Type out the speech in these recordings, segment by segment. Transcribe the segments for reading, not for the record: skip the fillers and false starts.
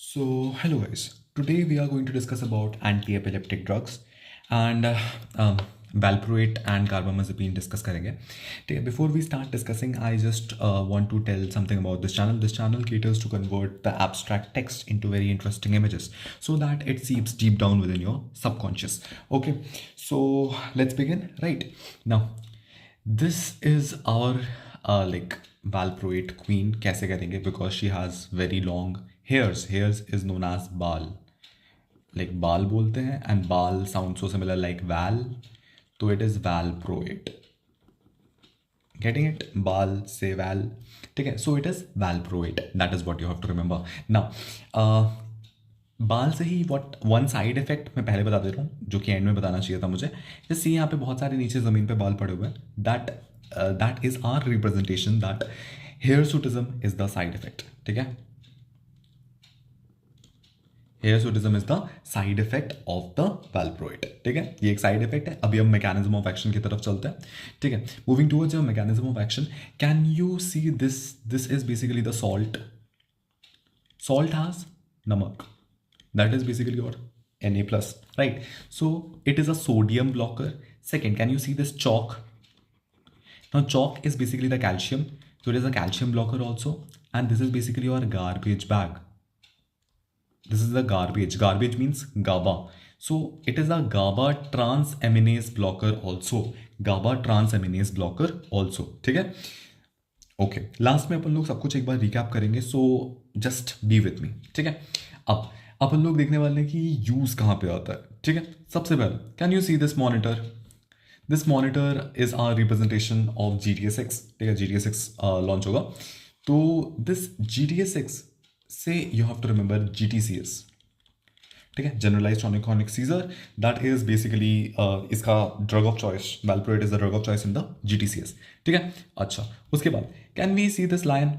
Hello guys. Today we are going to discuss about anti-epileptic drugs and valproate and carbamazepine discuss करेंगे. ठीक है. Before we start discussing, I just want to tell something about this channel. This channel caters to convert the abstract text into very interesting images so that it seeps deep down within your subconscious. Okay. So let's begin. Right now, this is our like valproate queen. कैसे करेंगे? Because she has very long hairs is known as बाल. Like बाल बोलते हैं and बाल sounds so similar like val, तो it is valproate. Getting it? बाल से val. ठीक है. So it is valproate. That is what you have to remember. Now बाल से ही वॉट वन साइड इफेक्ट मैं पहले बता दे रहा हूँ जो कि एंड में बताना चाहिए था मुझे. जैसे यहाँ पे बहुत सारे नीचे ज़मीन पे बाल पड़े हुए हैं. That is are representation that hirsutism is the side effect. ठीक है. Hirsutism is the side effect of the valproate. ठीक है. ये एक साइड इफेक्ट है. अभी हम मैकेनिज्म ऑफ एक्शन की तरफ चलते हैं. ठीक है. Moving towards your mechanism of action, can you see this is basically the salt. Salt has namak. That is basically your Na plus, right? So it is a sodium blocker. Second, can you see this chalk? Now chalk is basically the calcium. So it is a calcium blocker also. And this is basically your garbage bag. This is the garbage. Garbage means GABA. So it is a GABA transaminase blocker also. GABA transaminase blocker also. ठीक है. Okay. Last में अपन लोग सब कुछ एक बार recap करेंगे. So just be with me. ठीक है. अब अपन लोग देखने वाले हैं कि यूज कहाँ पे आता है. ठीक है. सबसे पहले can you see this monitor. This monitor is are representation of GTS6. ठीक है. GTS6 लॉन्च होगा. तो दिस GTS6 से you have to remember GTCS. ठीक है. Generalise tonic clonic seizure. That is basically इसका drug of choice. Valproate is the drug of choice in the GTCS. ठीक है. अच्छा. उसके बाद can we see this line.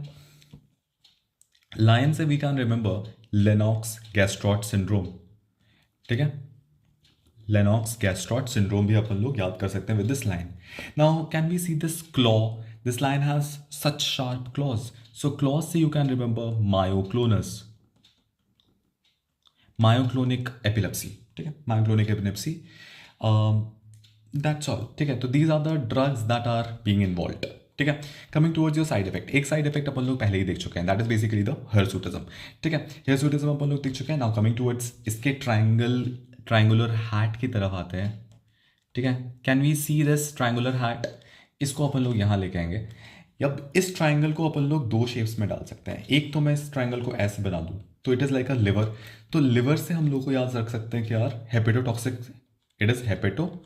Line से we can remember Lennox Gastaut syndrome. ठीक है. लेनॉक्स गैस्ट्रॉट सिंड्रोम भी अपन लोग याद कर सकते हैं with this line. Now can we see this claw. This line has such sharp claws. So claws से you can remember myoclonus. Myoclonic epilepsy. ठीक है. Myoclonic epilepsy. That's all. ठीक है. तो these are the drugs that are being involved. ठीक है. Coming towards your side effect. एक side effect अपन लोग पहले ही देख चुके हैं. That is basically the hirsutism. ठीक है. हियरसुटिज्म अपन लोग देख चुके हैं. नाउ कमिंग टुवर्ड्स इसके ट्रायंगुलर हैट की तरफ आते हैं. ठीक है. Can we see this triangular hat. इसको अपन लोग यहाँ लेके आएंगे. अब इस ट्रायंगल को अपन लोग दो शेप्स में डाल सकते हैं. एक तो मैं इस ट्रायंगल को ऐसे बना दूँ तो it is like a liver. तो लिवर से हम लोग को याद रख सकते हैं कि यार hepatotoxic. It is hepatotoxic.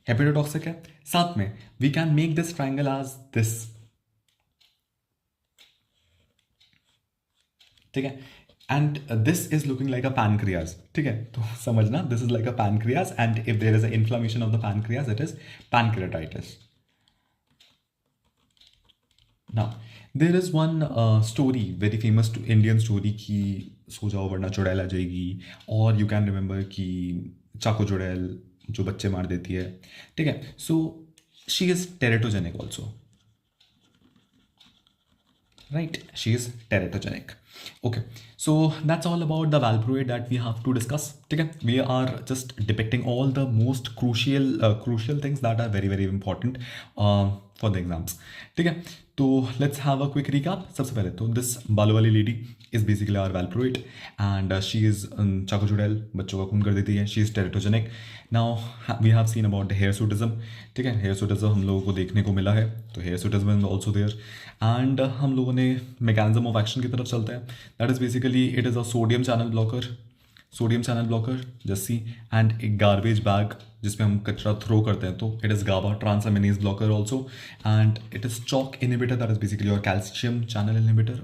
Hepatotoxic है. साथ में we can make this triangle as this. ठीक है. And this is looking like a pancreas. ठीक है. तो समझना this is like a pancreas and if there is a inflammation of the pancreas it is pancreatitis. Now, there is one story, very famous Indian story कि सो जाओ वरना चुड़ैल आ जाएगी. और यू कैन रिमेंबर कि चाको चुड़ैल जो बच्चे मार देती है. ठीक है. So she is teratogenic also. Right, she is teratogenic. Okay, so that's all about the valproate that we have to discuss. Okay, we are just depicting all the most crucial things that are very very important for the exams. ठीक है. तो let's have a quick recap. सबसे पहले तो this बालों वाली lady is basically our valproate and she is चाको चुड़ैल बच्चों का खून कर देती है. She is teratogenic. Now we have seen about the hirsutism. ठीक है. hirsutism हम लोगों को देखने को मिला है. तो hirsutism is also there. And हम लोगों ने मैकेनिज्म ऑफ एक्शन की तरफ चलते हैं. That is basically it is a sodium channel blocker. Sodium channel blocker जस्सी एंड एक गार्बेज बैग जिसमें हम कचरा थ्रो करते हैं. तो it is GABA transaminase blocker also and it is chalk inhibitor. That is basically और कैल्शियम चैनल इनिबिटर.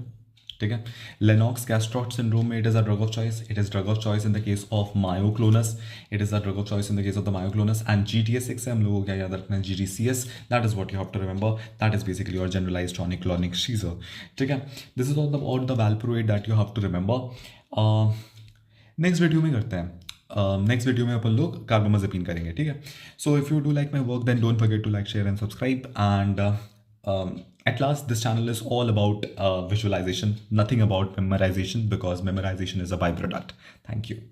ठीक है. लेनॉक्स गैस्ट्रॉट सिंड्रोम में it is a drug of choice. It is drug of choice in the case of myoclonus. It is a drug of choice in the case of the myoclonus. And GTS6 से हम लोगों को क्या याद रखना है? GTCS. That is what you have to remember. That is basically your generalized tonic clonic seizure. ठीक है. This is all about the valproate that you have to remember. Next video में करते हैं. नेक्स्ट वीडियो में अपन लोग कार्बामाजेपिन करेंगे. ठीक है. So if you do like my work then don't forget to like share and subscribe and At last, this channel is all about visualization, nothing about memorization, because memorization is a byproduct. Thank you.